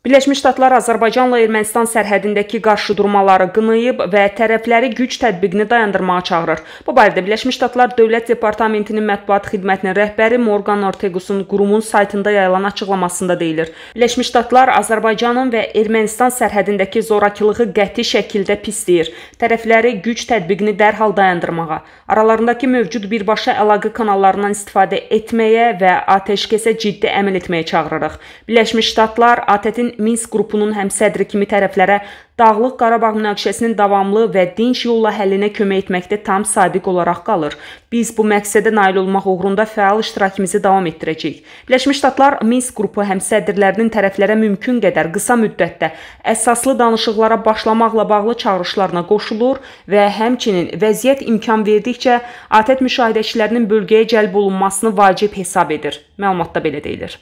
Birləşmiş Ştatlar Azərbaycanla Ermənistan sərhədindəki qarşıdurmaları qınayıb və tərəfləri güc tətbiqini dayandırmağa çağırır. Bu barədə Birləşmiş Ştatlar Dövlət Departamentinin mətbuat xidmətinin rəhbəri Morgan Ortegusun qurumun saytında yayılan açıqlamasında deyilir. Birləşmiş Ştatlar Azərbaycanın və Ermənistan sərhədindəki zorakılığı qəti şəkildə pisləyir. Tərəfləri güc tətbiqini dərhal dayandırmağa, aralarındakı mövcud birbaşa əlaqə kanallarından istifadə etməyə və atəşkəsə ciddi əməl etməyə çağırırıq. Birləşmiş Ştatlar ATƏT-in Minsk qrupunun həmsədri kimi tərəflərə Dağlıq Qarabağ münaqişəsinin davamlı və dinc yolla həllinə kömək etməkdə tam sadiq olaraq qalır. Biz bu məqsədə nail olmaq uğrunda fəal iştirakımızı davam etdirəcəyik. Birləşmiş Ştatlar Minsk qrupu həmsədrlərinin tərəflərə mümkün qədər qısa müddətdə əsaslı danışıqlara başlamaqla bağlı çağırışlarına qoşulur və həmçinin vəziyyət imkan verdikcə ATƏT müşahidəçilərinin bölgəyə cəlb olunmasını vacib hesab edir. Məlumatda belə deyilir.